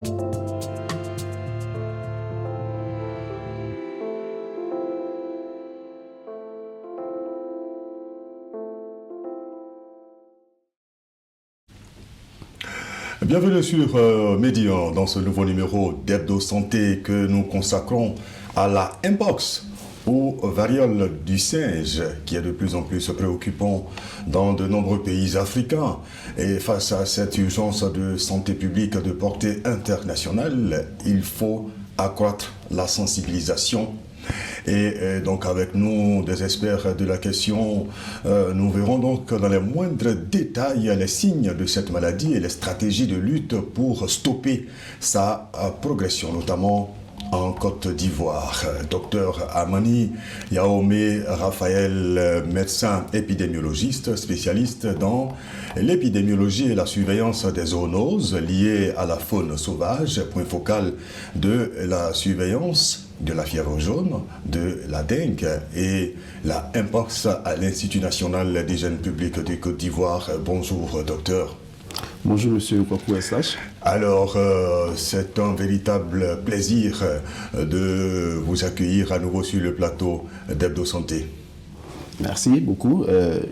Bienvenue sur Médian dans ce nouveau numéro d'Hebdo Santé que nous consacrons à la Mpox ou variole du singe qui est de plus en plus préoccupant dans de nombreux pays africains. Et face à cette urgence de santé publique de portée internationale, il faut accroître la sensibilisation. Et donc avec nous, des experts de la question, nous verrons donc dans les moindres détails les signes de cette maladie et les stratégies de lutte pour stopper sa progression, notamment en Côte d'Ivoire. Docteur Amani Yaomé Raphaël, médecin épidémiologiste, spécialiste dans l'épidémiologie et la surveillance des zoonoses liées à la faune sauvage, point focal de la surveillance de la fièvre jaune, de la dengue et la Mpox à l'Institut national d'hygiène publique de Côte d'Ivoire. Bonjour docteur. Bonjour Monsieur Kwaku SH. Alors, c'est un véritable plaisir de vous accueillir à nouveau sur le plateau d'Hebdo Santé. Merci beaucoup.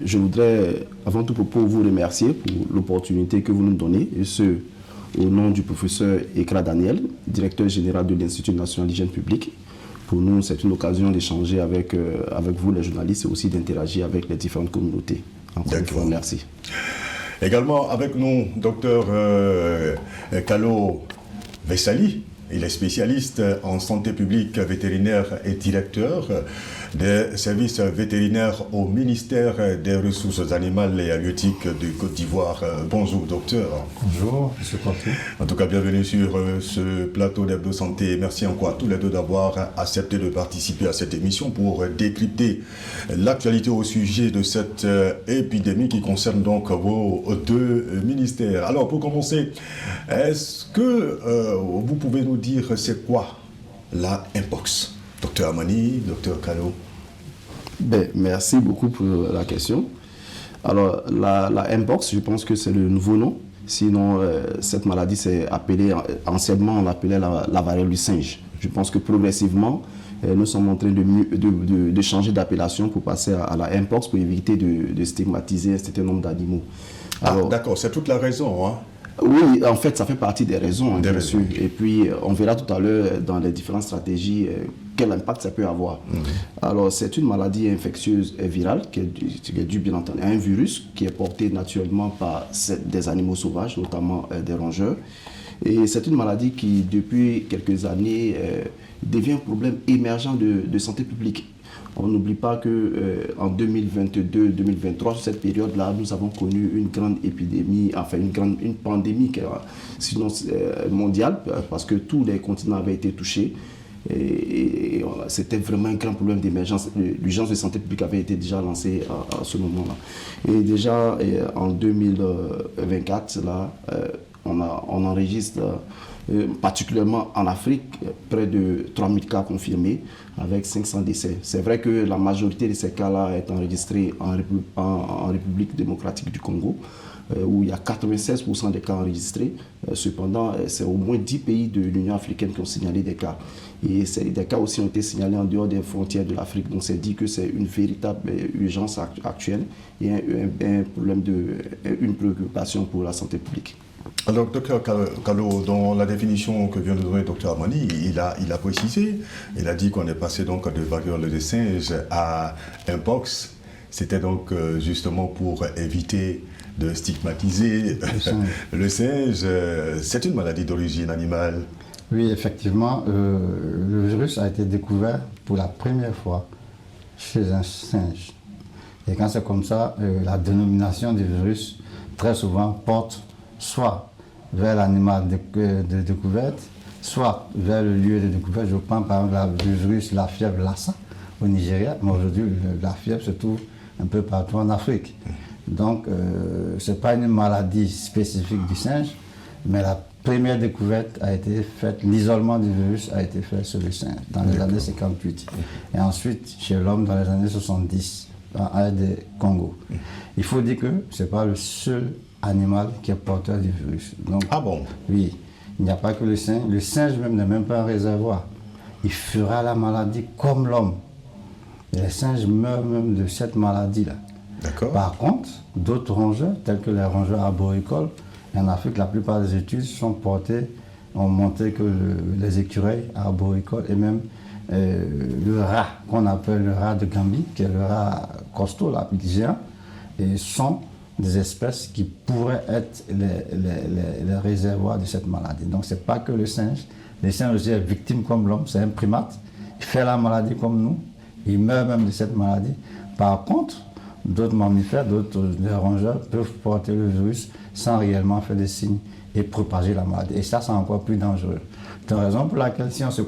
Je voudrais avant tout propos vous remercier pour l'opportunité que vous nous donnez, et ce, au nom du professeur Ekra Daniel, directeur général de l'Institut national d'hygiène publique. Pour nous, c'est une occasion d'échanger avec vous, les journalistes, et aussi d'interagir avec les différentes communautés. Encore une fois, merci. Également avec nous, docteur Kalo Vessali. Il est spécialiste en santé publique vétérinaire et directeur des services vétérinaires au ministère des Ressources animales et halieutiques de Côte d'Ivoire. Bonjour docteur. Bonjour, M. Kwaku. En tout cas, bienvenue sur ce plateau d'Hebdo Santé. Merci encore à tous les deux d'avoir accepté de participer à cette émission pour décrypter l'actualité au sujet de cette épidémie qui concerne donc vos deux ministères. Alors pour commencer, est-ce que vous pouvez nous dire c'est quoi la Mpox? Docteur Amani, docteur Kalo. Merci beaucoup pour la question. Alors, la Mpox, je pense que c'est le nouveau nom. Sinon, cette maladie s'est appelée, anciennement, on l'appelait la variole du singe. Je pense que progressivement, nous sommes en train de changer d'appellation pour passer à la Mpox pour éviter de stigmatiser un certain nombre d'animaux. D'accord, c'est toute la raison, hein? Oui, en fait, ça fait partie des raisons, bien sûr. Et puis, on verra tout à l'heure dans les différentes stratégies quel impact ça peut avoir. Alors, c'est une maladie infectieuse et virale qui est due, bien entendu, à un virus qui est porté naturellement par des animaux sauvages, notamment des rongeurs. Et c'est une maladie qui, depuis quelques années, devient un problème émergent de santé publique. On n'oublie pas qu'en 2022-2023, sur cette période-là, nous avons connu une grande épidémie, enfin une pandémie sinon mondiale, parce que tous les continents avaient été touchés. Et c'était vraiment un grand problème d'émergence. L'urgence de santé publique avait été déjà lancée à ce moment-là. Et déjà en 2024, là, on enregistre, particulièrement en Afrique, près de 3000 cas confirmés avec 500 décès. C'est vrai que la majorité de ces cas-là est enregistrée en République démocratique du Congo, où il y a 96% des cas enregistrés. Cependant, c'est au moins 10 pays de l'Union africaine qui ont signalé des cas. Et des cas aussi ont été signalés en dehors des frontières de l'Afrique. Donc c'est dit que c'est une véritable urgence actuelle et un problème une préoccupation pour la santé publique. Alors, docteur Kalo, dans la définition que vient de donner docteur Amani, il a précisé, il a dit qu'on est passé donc de variole de singe à Mpox. C'était donc justement pour éviter de stigmatiser le singe. C'est une maladie d'origine animale. Oui, effectivement, le virus a été découvert pour la première fois chez un singe. Et quand c'est comme ça, la dénomination du virus, très souvent, porte soit vers l'animal de découverte, soit vers le lieu de découverte. Je prends par exemple le virus, la fièvre Lassa au Nigeria, mais aujourd'hui la fièvre se trouve un peu partout en Afrique. Donc ce n'est pas une maladie spécifique du singe, mais la première découverte a été faite, l'isolement du virus a été fait sur le singe dans les années 58. Et ensuite chez l'homme dans les années 70, en RD Congo. Il faut dire que ce n'est pas le seul animal qui est porteur du virus. Donc, ah bon? Oui. il n'y a pas que le singe. Le singe même n'est même pas un réservoir. Il fera la maladie comme l'homme. Et les singes meurent même de cette maladie-là. D'accord. Par contre, d'autres rongeurs, tels que les rongeurs arboricoles, en Afrique, la plupart des études ont montré que les écureuils arboricoles et même le rat, qu'on appelle le rat de Gambie, qui est le rat costaud, là, géant, et sont des espèces qui pourraient être les réservoirs de cette maladie. Donc, ce n'est pas que le singe. Le singe aussi est victime comme l'homme, c'est un primate. Il fait la maladie comme nous. Il meurt même de cette maladie. Par contre, d'autres mammifères, des rongeurs peuvent porter le virus sans réellement faire des signes et propager la maladie. Et ça, c'est encore plus dangereux. C'est la raison pour laquelle, si on se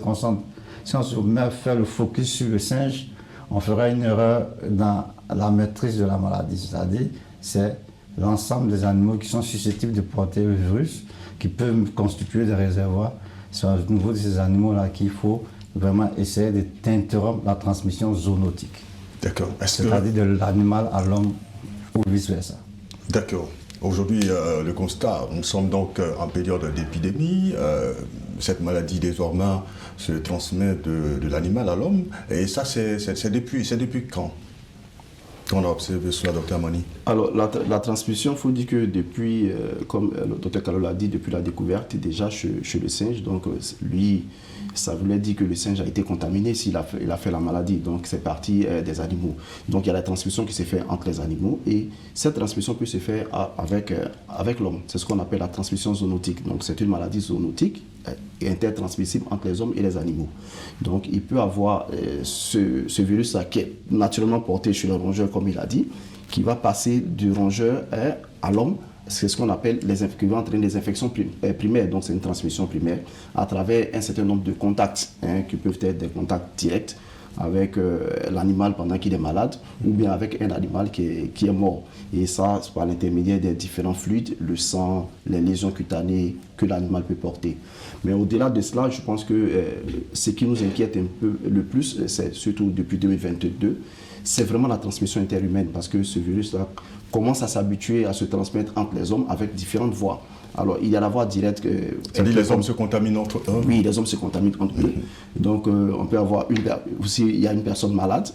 met à faire le focus sur le singe, on fera une erreur dans la maîtrise de la maladie. C'est-à-dire, c'est l'ensemble des animaux qui sont susceptibles de porter le virus, qui peuvent constituer des réservoirs. C'est au niveau de ces animaux-là qu'il faut vraiment essayer d'interrompre la transmission zoonotique. D'accord. C'est-à-dire de l'animal à l'homme ou vice-versa. D'accord. Aujourd'hui, le constat, nous sommes donc en période d'épidémie. Cette maladie désormais se transmet de l'animal à l'homme. Et ça, c'est depuis quand qu'on a observé cela, Dr Mani? Alors, la transmission, il faut dire que depuis, comme le Dr Kalo l'a dit, depuis la découverte déjà chez le singe, donc lui, ça voulait dire que le singe a été contaminé s'il a fait la maladie. Donc, c'est parti des animaux. Donc, il y a la transmission qui s'est faite entre les animaux et cette transmission peut se faire avec l'homme. C'est ce qu'on appelle la transmission zoonotique. Donc, c'est une maladie zoonotique intertransmissible entre les hommes et les animaux. Donc, il peut avoir ce virus-là qui est naturellement porté chez le rongeur, comme il a dit, qui va passer du rongeur à l'homme. C'est ce qu'on appelle qui va entraîner des infections primaires. Donc, c'est une transmission primaire à travers un certain nombre de contacts qui peuvent être des contacts directs avec l'animal pendant qu'il est malade ou bien avec un animal qui est mort. Et ça, c'est par l'intermédiaire des différents fluides, le sang, les lésions cutanées que l'animal peut porter. Mais au-delà de cela, je pense que ce qui nous inquiète un peu le plus, c'est surtout depuis 2022, c'est vraiment la transmission interhumaine parce que ce virus-là commence à s'habituer à se transmettre entre les hommes avec différentes voies. Alors, il y a la voie directe. C'est-à-dire les hommes se contaminent entre eux? Oui, les hommes se contaminent entre eux. Donc, on peut avoir aussi, il y a une personne malade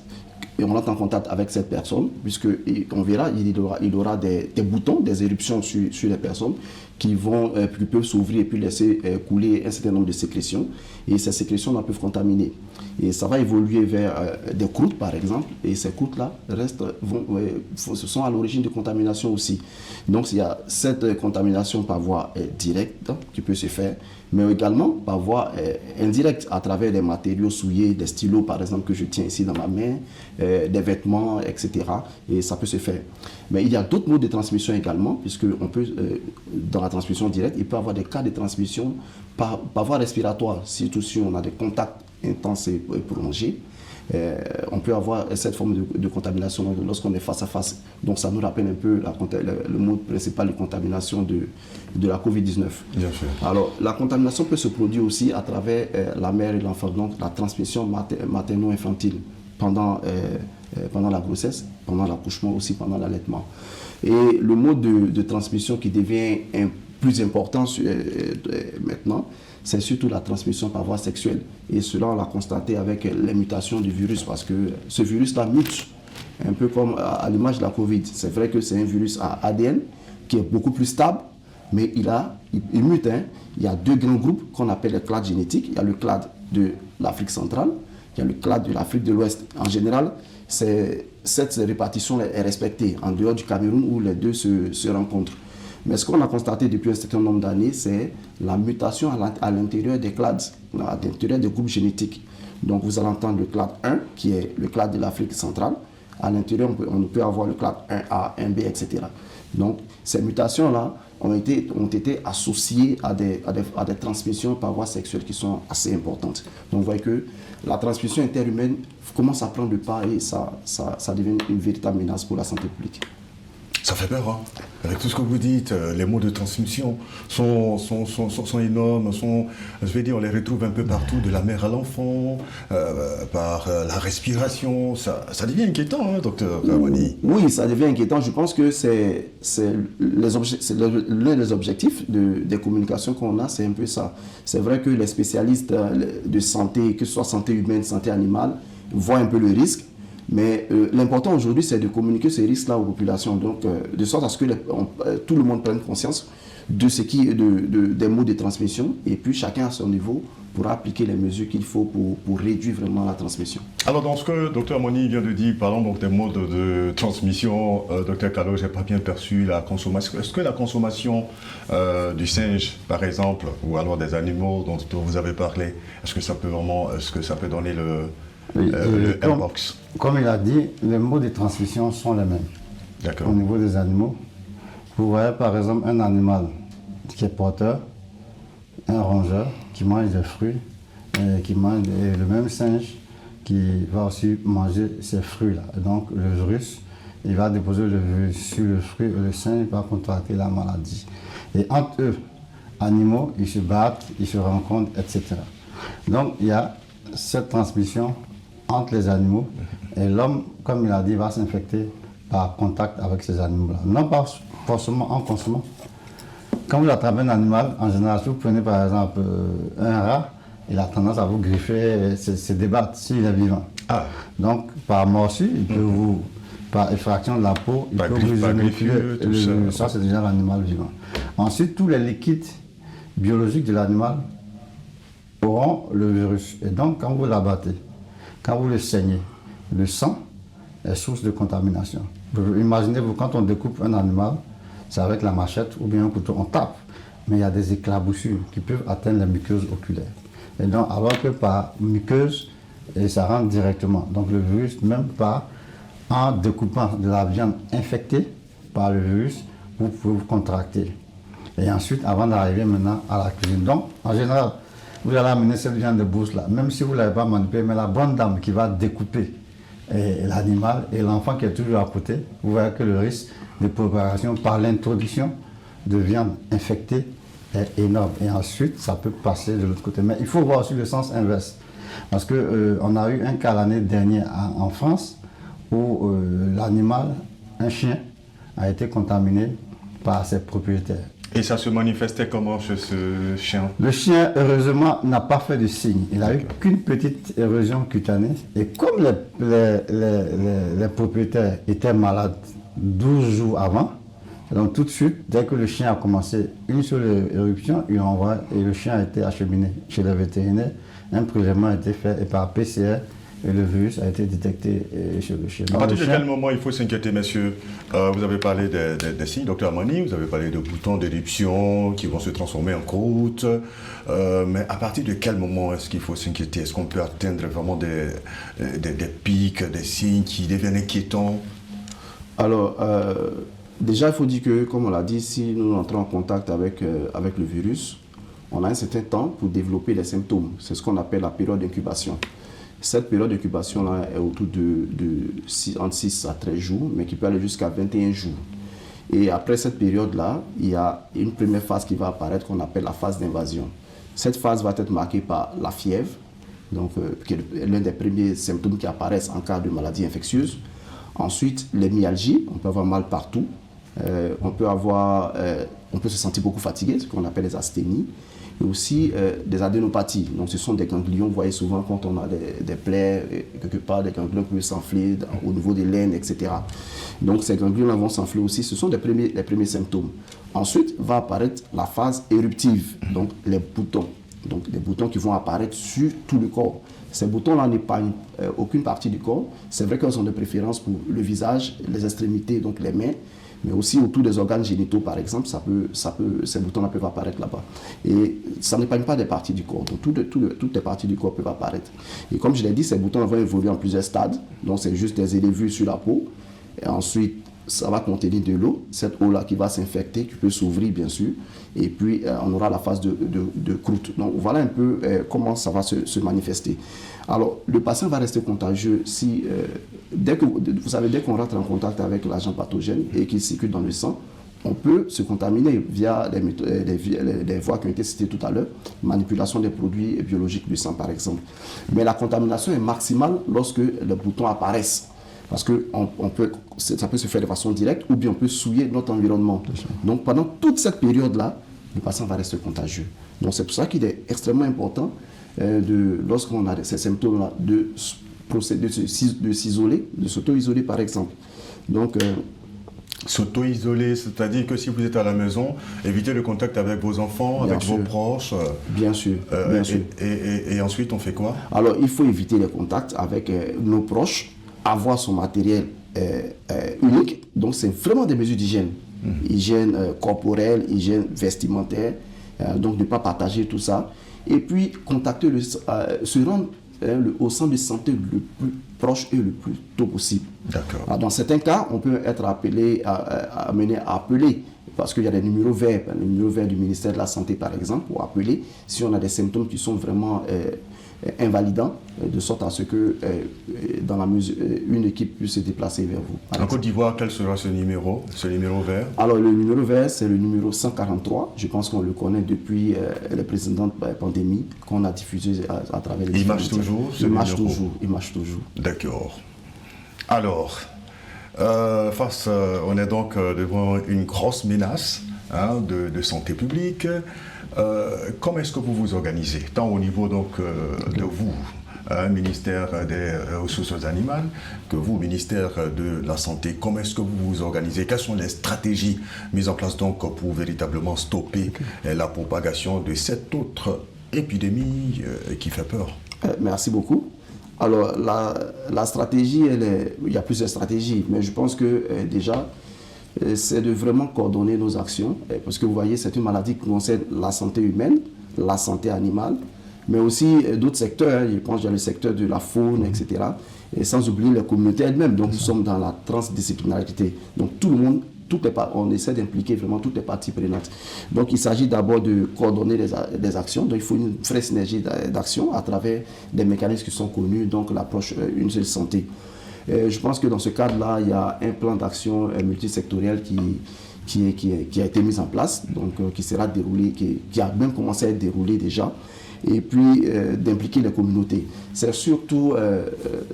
et on entre en contact avec cette personne, puisqu'on verra, il aura des boutons, des éruptions sur les personnes qui peuvent s'ouvrir et puis laisser couler un certain nombre de sécrétions. Et ces sécrétions-là peuvent contaminer. Et ça va évoluer vers des croûtes, par exemple, et ces croûtes-là sont à l'origine de contamination aussi. Donc, il y a cette contamination par voie directe qui peut se faire, mais également par voie indirecte à travers des matériaux souillés, des stylos, par exemple, que je tiens ici dans ma main, des vêtements, etc. Et ça peut se faire. Mais il y a d'autres modes de transmission également, puisque on peut, dans la transmission directe, il peut y avoir des cas de transmission par voie respiratoire, surtout si on a des contacts intenses et prolongés. On peut avoir cette forme de contamination lorsqu'on est face à face. Donc ça nous rappelle un peu le mode principal de contamination de la Covid-19. Bien sûr. Alors la contamination peut se produire aussi à travers la mère et l'enfant, donc la transmission materno-infantile pendant la grossesse, pendant l'accouchement aussi, pendant l'allaitement. Et le mode de transmission qui devient plus important maintenant, c'est surtout la transmission par voie sexuelle. Et cela, on l'a constaté avec les mutations du virus, parce que ce virus-là mute, un peu comme à l'image de la Covid. C'est vrai que c'est un virus à ADN qui est beaucoup plus stable, mais il mute. Il y a deux grands groupes qu'on appelle les clades génétiques. Il y a le clade de l'Afrique centrale, il y a le clade de l'Afrique de l'Ouest. En général, cette répartition est respectée en dehors du Cameroun où les deux se rencontrent. Mais ce qu'on a constaté depuis un certain nombre d'années, c'est la mutation à l'intérieur des clades, à l'intérieur des groupes génétiques. Donc vous allez entendre le clade 1, qui est le clade de l'Afrique centrale. À l'intérieur, on peut avoir le clade 1A, 1B, etc. Donc ces mutations-là ont été associées à des transmissions par voie sexuelle qui sont assez importantes. Donc vous voyez que la transmission interhumaine commence à prendre le pas et ça devient une véritable menace pour la santé publique. Ça fait peur, hein. Avec tout ce que vous dites, les mots de transmission sont énormes, je vais dire, on les retrouve un peu partout, de la mère à l'enfant, par la respiration. Ça devient inquiétant, hein, docteur Ramani. Oui, ça devient inquiétant. Je pense que c'est l'un des objectifs des communications qu'on a, c'est un peu ça. C'est vrai que les spécialistes de santé, que ce soit santé humaine, santé animale, voient un peu le risque. Mais l'important aujourd'hui, c'est de communiquer ces risques-là aux populations, donc de sorte à ce que tout le monde prenne conscience de ce des mots de transmission, et puis chacun à son niveau pourra appliquer les mesures qu'il faut pour réduire vraiment la transmission. Alors dans ce que Dr Moni vient de dire, parlons donc des modes de transmission. Dr Kalo, je n'ai pas bien perçu la consommation. Est-ce que la consommation du singe, par exemple, ou alors des animaux dont vous avez parlé, est-ce que ça peut donner le Mpox? Comme il a dit, les modes de transmission sont les mêmes. D'accord. Au niveau des animaux, vous voyez par exemple un animal qui est porteur, un rongeur qui mange des fruits, et le même singe qui va aussi manger ces fruits-là. Donc le virus, il va déposer le virus sur le fruit et le singe va contracter la maladie. Et entre eux, animaux, ils se battent, ils se rencontrent, etc. Donc il y a cette transmission entre les animaux et l'homme, comme il a dit, va s'infecter par contact avec ces animaux-là. Non pas forcément en consommant. Quand vous attrapez un animal, en général, si vous prenez par exemple un rat, il a tendance à vous griffer, se débattre s'il est vivant. Ah. Donc par morsure, il peut par effraction de la peau, il peut vous inoculer. Ça, c'est déjà l'animal vivant. Ensuite, tous les liquides biologiques de l'animal auront le virus. Et donc, quand vous l'abattez, quand vous le saignez, le sang est source de contamination. Imaginez-vous, quand on découpe un animal, c'est avec la machette ou bien un couteau, on tape. Mais il y a des éclaboussures qui peuvent atteindre les muqueuses oculaires. Et donc, alors que par muqueuse, ça rentre directement. Donc le virus, même pas en découpant de la viande infectée par le virus, vous pouvez vous contracter. Et ensuite, avant d'arriver maintenant à la cuisine. Donc, en général, vous allez amener cette viande de bourse là, même si vous ne l'avez pas manipulée, mais la bonne dame qui va découper l'animal et l'enfant qui est toujours à côté, vous voyez que le risque de propagation par l'introduction de viande infectée est énorme. Et ensuite, ça peut passer de l'autre côté. Mais il faut voir aussi le sens inverse. Parce qu'on a eu un cas l'année dernière en France où l'animal, un chien, a été contaminé par ses propriétaires. Et ça se manifestait comment chez ce chien? Le chien, heureusement, n'a pas fait de signe. Il n'a eu qu'une petite érosion cutanée. Et comme les propriétaires étaient malades 12 jours avant, donc tout de suite, dès que le chien a commencé une seule éruption, il envoie et le chien a été acheminé chez le vétérinaire. Un prélèvement a été fait et par PCR, et le virus a été détecté chez le chien. À partir de quel moment il faut s'inquiéter, messieurs? Vous avez parlé des signes, docteur Amani, vous avez parlé de boutons d'éruption qui vont se transformer en croûte. Mais à partir de quel moment est-ce qu'il faut s'inquiéter? Est-ce qu'on peut atteindre vraiment des pics, des signes qui deviennent inquiétants? Alors, déjà, il faut dire que, comme on l'a dit, si nous entrons en contact avec le virus, on a un certain temps pour développer les symptômes. C'est ce qu'on appelle la période d'incubation. Cette période d'incubation-là est autour entre 6 à 13 jours, mais qui peut aller jusqu'à 21 jours. Et après cette période-là, il y a une première phase qui va apparaître qu'on appelle la phase d'invasion. Cette phase va être marquée par la fièvre, donc, qui est l'un des premiers symptômes qui apparaissent en cas de maladie infectieuse. Ensuite, les myalgies, on peut avoir mal partout. On peut se sentir beaucoup fatigué, ce qu'on appelle les asthénies. Et aussi des adénopathies. Donc ce sont des ganglions, vous voyez souvent quand on a des plaies, quelque part des ganglions qui peuvent s'enfler au niveau des laines, etc. Donc ces ganglions-là vont s'enfler aussi, ce sont les premiers symptômes. Ensuite va apparaître la phase éruptive, donc les boutons. Donc des boutons qui vont apparaître sur tout le corps. Ces boutons-là n'épargnent aucune partie du corps. C'est vrai qu'ils ont de préférence pour le visage, les extrémités, donc les mains, mais aussi autour des organes génitaux, par exemple, ces boutons-là peuvent apparaître là-bas. Et ça n'épargne pas des parties du corps. Donc, toutes les parties du corps peuvent apparaître. Et comme je l'ai dit, ces boutons vont évoluer en plusieurs stades. Donc, c'est juste des élevures sur la peau. Et ensuite, ça va contenir de l'eau, cette eau-là qui va s'infecter, qui peut s'ouvrir bien sûr, et puis on aura la phase de croûte. Donc voilà un peu comment ça va se manifester. Alors le patient va rester contagieux si, dès qu'on rentre en contact avec l'agent pathogène et qu'il circule dans le sang, on peut se contaminer via les voies qui ont été citées tout à l'heure, manipulation des produits biologiques du sang par exemple. Mais la contamination est maximale lorsque les boutons apparaissent. Parce que ça peut se faire de façon directe ou bien on peut souiller notre environnement. Donc pendant toute cette période-là, le patient va rester contagieux. Donc c'est pour ça qu'il est extrêmement important, lorsqu'on a ces symptômes-là, de s'isoler, de s'auto-isoler par exemple. Donc, s'auto-isoler, c'est-à-dire que si vous êtes à la maison, évitez le contact avec vos enfants, avec vos proches. Bien sûr. Bien sûr. Et ensuite, on fait quoi? Alors, il faut éviter les contacts avec nos proches, avoir son matériel unique. Donc, c'est vraiment des mesures d'hygiène. Hygiène corporelle, hygiène vestimentaire. Donc, ne pas partager tout ça. Et puis, contacter, se rendre au centre de santé le plus proche et le plus tôt possible. D'accord. Dans certains cas, on peut être amené à appeler, parce qu'il y a des numéros verts, le numéro vert du ministère de la Santé par exemple, pour appeler si on a des symptômes qui sont vraiment invalidants, de sorte à ce que dans la mesure, une équipe puisse se déplacer vers vous. En Côte d'Ivoire, quel sera ce numéro vert? Alors le numéro vert, c'est le numéro 143. Je pense qu'on le connaît depuis les précédentes pandémies qu'on a diffusées à travers les... Il marche toujours, ce numéro? Il marche toujours. D'accord. Alors, on est donc devant une grosse menace de santé publique. Comment est-ce que vous vous organisez, tant au niveau donc, de vous, ministère des Ressources animales, que vous, ministère de la Santé, comment est-ce que vous vous organisez? Quelles sont les stratégies mises en place donc pour véritablement stopper la propagation de cette autre épidémie qui fait peur? Merci beaucoup. Alors, la stratégie, il y a plusieurs stratégies, mais je pense que déjà, c'est de vraiment coordonner nos actions, parce que vous voyez, c'est une maladie qui concerne la santé humaine, la santé animale, mais aussi d'autres secteurs. Je pense qu'il y a le secteur de la faune, etc. Et sans oublier les communautés elles-mêmes. Donc, nous sommes dans la transdisciplinarité. Donc, tout le monde, on essaie d'impliquer vraiment toutes les parties prenantes. Donc, il s'agit d'abord de coordonner les actions. Donc, il faut une vraie synergie d'action à travers des mécanismes qui sont connus, donc l'approche une seule santé. Je pense que dans ce cadre-là, il y a un plan d'action multisectoriel qui a été mis en place, donc qui sera déroulé, qui a même commencé à être déroulé déjà, et puis d'impliquer les communautés. C'est surtout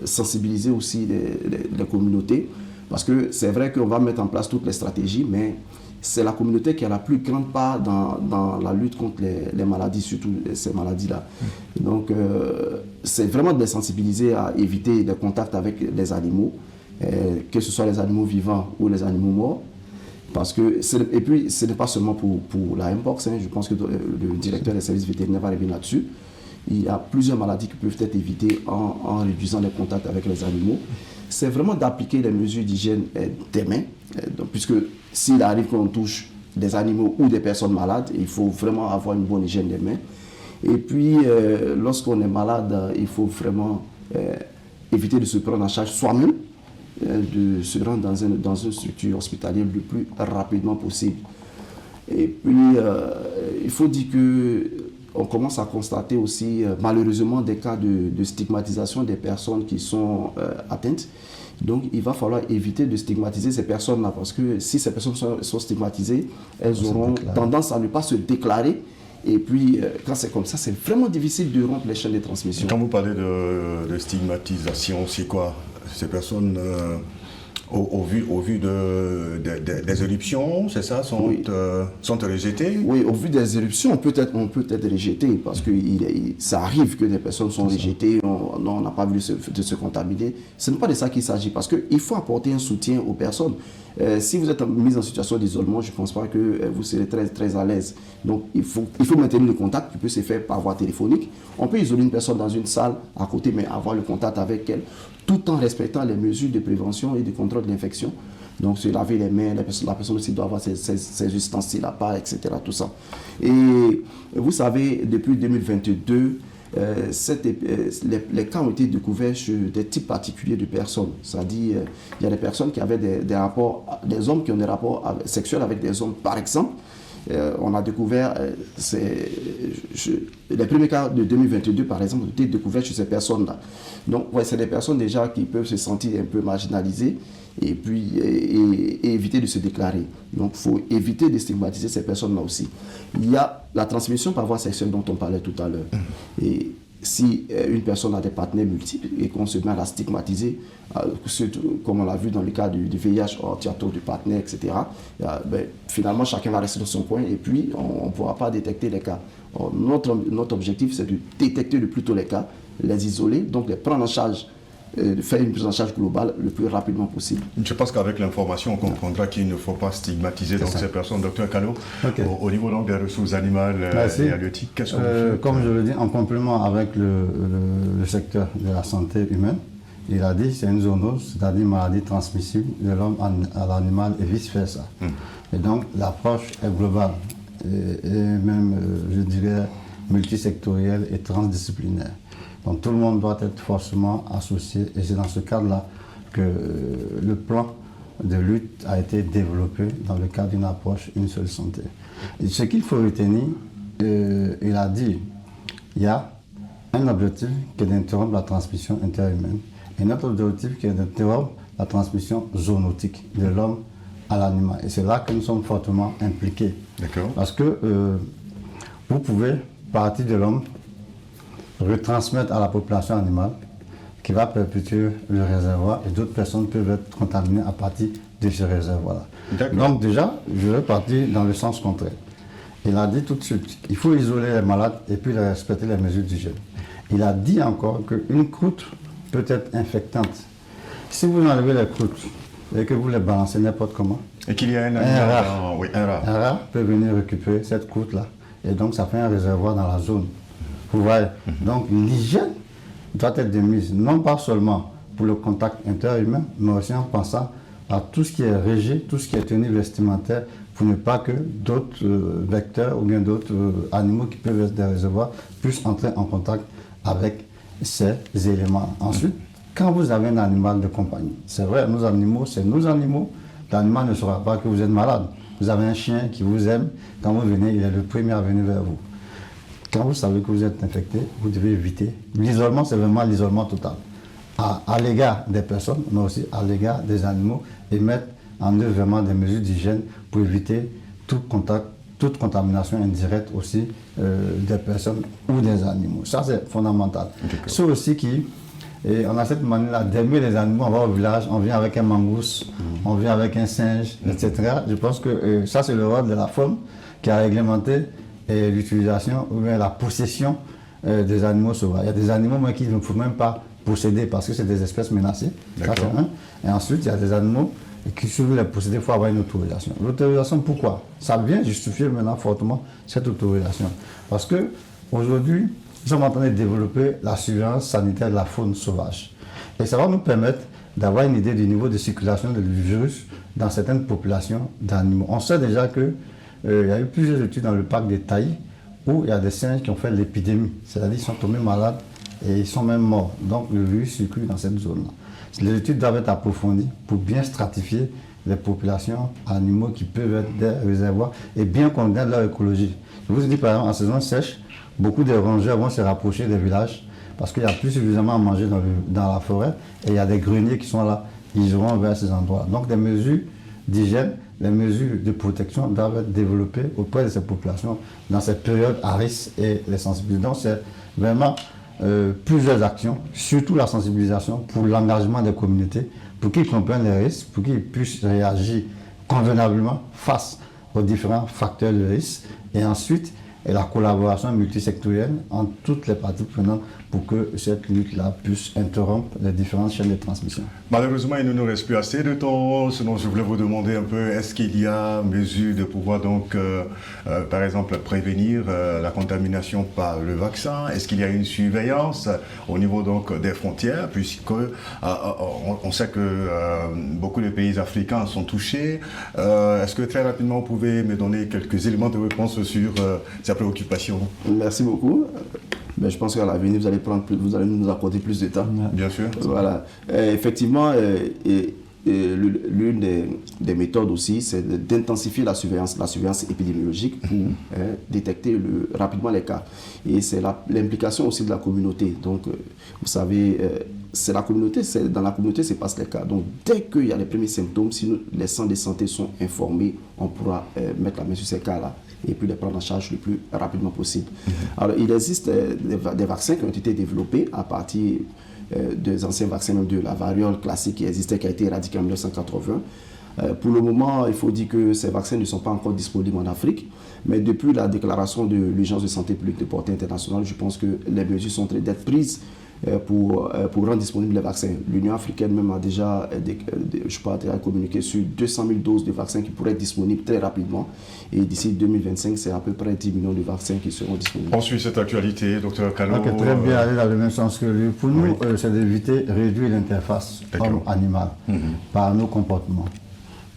sensibiliser aussi les communautés, parce que c'est vrai qu'on va mettre en place toutes les stratégies, mais c'est la communauté qui a la plus grande part dans la lutte contre les maladies, surtout ces maladies-là. Donc, c'est vraiment de les sensibiliser à éviter les contacts avec les animaux, que ce soit les animaux vivants ou les animaux morts. Parce que, et puis, ce n'est pas seulement pour la Mpox, je pense que le directeur des services vétérinaires va revenir là-dessus. Il y a plusieurs maladies qui peuvent être évitées en réduisant les contacts avec les animaux. C'est vraiment d'appliquer les mesures d'hygiène des mains, puisque s'il arrive qu'on touche des animaux ou des personnes malades, il faut vraiment avoir une bonne hygiène des mains. Et puis, lorsqu'on est malade, il faut vraiment éviter de se prendre en charge soi-même, de se rendre dans une structure hospitalière le plus rapidement possible. Et puis, il faut dire qu'on commence à constater aussi, malheureusement, des cas de stigmatisation des personnes qui sont atteintes. Donc, il va falloir éviter de stigmatiser ces personnes-là, parce que si ces personnes sont stigmatisées, elles auront tendance à ne pas se déclarer. Et puis, quand c'est comme ça, c'est vraiment difficile de rompre les chaînes de transmission. Quand vous parlez de stigmatisation, c'est quoi? Ces personnes, au vu des éruptions, c'est ça, sont rejetées? Oui, au vu des éruptions, on peut être rejeté, parce que ça arrive que des personnes sont rejetées, on n'a pas voulu se contaminer. Ce n'est pas de ça qu'il s'agit, parce qu'il faut apporter un soutien aux personnes. Si vous êtes mis en situation d'isolement, je ne pense pas que vous serez très, très à l'aise. Donc, il faut maintenir le contact qui peut se faire par voie téléphonique. On peut isoler une personne dans une salle à côté, mais avoir le contact avec elle, tout en respectant les mesures de prévention et de contrôle de l'infection. Donc, se laver les mains, la personne aussi doit avoir ses ustensiles à part, etc. Tout ça. Et vous savez, depuis 2022, les cas ont été découverts sur des types particuliers de personnes. C'est-à-dire, il y a des personnes qui avaient des rapports, des hommes qui ont des rapports sexuels avec des hommes, par exemple. On a découvert, les premiers cas de 2022 par exemple, ont été découverts chez ces personnes-là. Donc, ouais, c'est des personnes déjà qui peuvent se sentir un peu marginalisées et puis et éviter de se déclarer. Donc, il faut éviter de stigmatiser ces personnes-là aussi. Il y a la transmission par voie sexuelle dont on parlait tout à l'heure. Et si une personne a des partenaires multiples et qu'on se met à la stigmatiser, comme on l'a vu dans le cas du VIH, anti-tour du partenaire, etc., finalement, chacun va rester dans son coin et puis on ne pourra pas détecter les cas. Notre objectif, c'est de détecter le plus tôt les cas, les isoler, donc les prendre en charge, de faire une prise en charge globale le plus rapidement possible. Je pense qu'avec l'information, on comprendra qu'il ne faut pas stigmatiser donc, ces personnes. Docteur Kano, au niveau donc, des ressources animales et halieutiques, qu'est-ce qu'on fait? Comme je le dis, en complément avec le secteur de la santé humaine, il a dit que c'est une zoonose, c'est-à-dire une maladie transmissible de l'homme à l'animal et vice-versa. Et donc l'approche est globale et même, je dirais, multisectorielle et transdisciplinaire. Donc tout le monde doit être forcément associé et c'est dans ce cadre-là que le plan de lutte a été développé dans le cadre d'une approche une seule santé. Et ce qu'il faut retenir, il a dit, il y a un objectif qui est d'interrompre la transmission interhumaine et notre objectif qui est d'interrompre la transmission zoonotique de l'homme à l'animal. Et c'est là que nous sommes fortement impliqués. Parce que vous pouvez partir de l'homme, retransmettre à la population animale qui va perpétuer le réservoir et d'autres personnes peuvent être contaminées à partir de ce réservoir-là. Donc déjà, je vais partir dans le sens contraire. Il a dit tout de suite, il faut isoler les malades et puis respecter les mesures d'hygiène. Il a dit encore qu'une croûte peut être infectante. Si vous enlevez les croûtes et que vous les balancez n'importe comment, et qu'il y a un rat peut venir récupérer cette croûte-là et donc ça fait un réservoir dans la zone. Vous voyez, donc l'hygiène doit être de mise, non pas seulement pour le contact interhumain, mais aussi en pensant à tout ce qui est régie, tout ce qui est tenue vestimentaire, pour ne pas que d'autres vecteurs ou bien d'autres animaux qui peuvent être des réservoirs puissent entrer en contact avec ces éléments. Ensuite, quand vous avez un animal de compagnie, c'est vrai, nos animaux, c'est nos animaux, l'animal ne saura pas que vous êtes malade. Vous avez un chien qui vous aime, quand vous venez, il est le premier à venir vers vous. Quand vous savez que vous êtes infecté, vous devez éviter. L'isolement, c'est vraiment l'isolement total. À l'égard des personnes, mais aussi à l'égard des animaux, et mettre en œuvre vraiment des mesures d'hygiène pour éviter tout contact, toute contamination indirecte aussi des personnes ou des animaux. Ça, c'est fondamental. C'est aussi on a cette manière-là d'aimer les animaux. On va au village, on vient avec un mangouste, on vient avec un singe, etc. Je pense que ça, c'est le rôle de la faune qui a réglementé l'utilisation ou bien la possession des animaux sauvages. Il y a des animaux qu'il ne faut même pas posséder parce que c'est des espèces menacées. Ça, c'est un. Et ensuite, il y a des animaux qui, si vous les possédez, il faut avoir une autorisation. L'autorisation, pourquoi? Ça vient justifier maintenant fortement cette autorisation. Parce que aujourd'hui, nous sommes en train de développer la surveillance sanitaire de la faune sauvage. Et ça va nous permettre d'avoir une idée du niveau de circulation du virus dans certaines populations d'animaux. On sait déjà que il y a eu plusieurs études dans le parc des Taillis où il y a des singes qui ont fait l'épidémie, c'est-à-dire qu'ils sont tombés malades et ils sont même morts. Donc le virus circule dans cette zone-là. Les études doivent être approfondies pour bien stratifier les populations animaux qui peuvent être des réservoirs et bien connaître leur écologie. Je vous dis par exemple, en saison sèche, beaucoup de rongeurs vont se rapprocher des villages parce qu'il n'y a plus suffisamment à manger dans la forêt et il y a des greniers qui sont là, ils iront vers ces endroits. Donc des mesures d'hygiène, les mesures de protection doivent être développées auprès de ces populations dans cette période à risque et les sensibiliser. Donc c'est vraiment plusieurs actions, surtout la sensibilisation pour l'engagement des communautés, pour qu'ils comprennent les risques, pour qu'ils puissent réagir convenablement face aux différents facteurs de risque et ensuite la collaboration multisectorielle entre toutes les parties prenantes pour que cette lutte-là puisse interrompre les différentes chaînes de transmission. Malheureusement, il ne nous reste plus assez de temps, sinon je voulais vous demander un peu, est-ce qu'il y a mesure de pouvoir donc, par exemple, prévenir la contamination par le vaccin? Est-ce qu'il y a une surveillance au niveau donc des frontières, puisque on sait que beaucoup de pays africains sont touchés. Est-ce que très rapidement vous pouvez me donner quelques éléments de réponse sur ces préoccupations? Merci beaucoup. je pense qu'à l'avenir, vous allez nous accorder plus de temps. Bien sûr. Voilà. Effectivement, l'une des méthodes aussi, c'est d'intensifier la surveillance épidémiologique pour détecter rapidement les cas. Et c'est l'implication aussi de la communauté. Donc, vous savez, c'est la communauté, dans la communauté se passent les cas. Donc, dès qu'il y a les premiers symptômes, si les centres de santé sont informés, on pourra mettre la main sur ces cas-là et puis les prendre en charge le plus rapidement possible. Alors, il existe des vaccins qui ont été développés à partir des anciens vaccins, même de la variole classique qui existait, qui a été éradiquée en 1980. Pour le moment, il faut dire que ces vaccins ne sont pas encore disponibles en Afrique, mais depuis la déclaration de l'urgence de santé publique de portée internationale, je pense que les mesures sont en train d'être prises pour rendre disponibles les vaccins. L'Union africaine même a déjà, communiqué sur 200 000 doses de vaccins qui pourraient être disponibles très rapidement. Et d'ici 2025, c'est à peu près 10 millions de vaccins qui seront disponibles. On suit cette actualité, Dr Kalo. Très bien, aller dans le même sens que lui. Pour nous, c'est d'éviter, réduire l'interface homme-animal par nos comportements.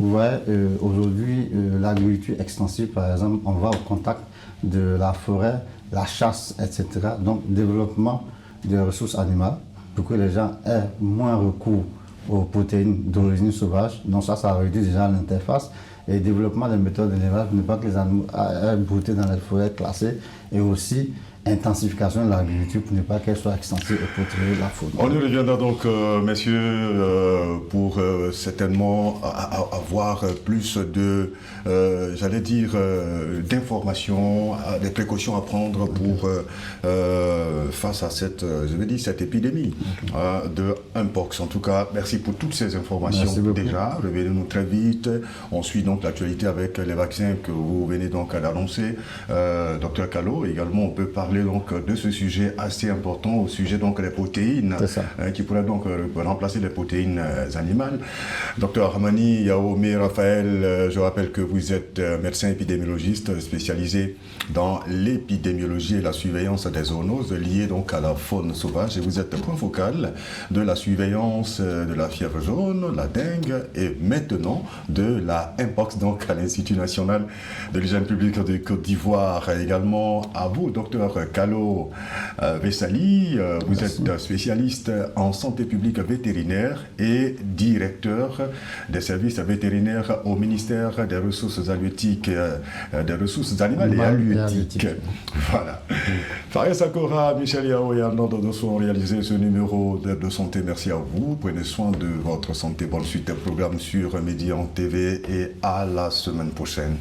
Vous voyez, aujourd'hui, l'agriculture extensive, par exemple, on va au contact de la forêt, la chasse, etc. Donc, développement des ressources animales pour que les gens aient moins recours aux protéines d'origine sauvage. Donc ça réduit déjà l'interface et le développement des méthodes d'élevage pour ne pas que les animaux aient brouté dans les forêts classées et aussi intensification de l'agriculture pour ne pas qu'elle soit extensive et protéger la faune. On y reviendra donc, messieurs, pour certainement avoir plus de, d'informations, des précautions à prendre pour face à cette, cette épidémie de Mpox. En tout cas, merci pour toutes ces informations déjà. Revenez-nous très vite. On suit donc l'actualité avec les vaccins que vous venez donc d'annoncer. Dr Kalo, également, on peut parler donc de ce sujet assez important, au sujet donc des protéines qui pourraient donc remplacer les protéines animales. Docteur Hamani Yaomi Raphaël, je rappelle que vous êtes médecin épidémiologiste spécialisé dans l'épidémiologie et la surveillance des zoonoses liées donc à la faune sauvage et vous êtes point focal de la surveillance de la fièvre jaune, la dengue et maintenant de la Mpox donc à l'Institut national de l'hygiène publique de Côte d'Ivoire. Également à vous, docteur Kalo Vessali, vous êtes spécialiste en santé publique vétérinaire et directeur des services vétérinaires au ministère des Ressources halieutiques, des Ressources animales et halieutiques. Voilà. Fares Sakora, Michel Yao et Arnaud Dosso ont réalisé ce numéro de santé. Merci à vous. Prenez soin de votre santé. Bonne suite des programmes sur Médian TV et à la semaine prochaine.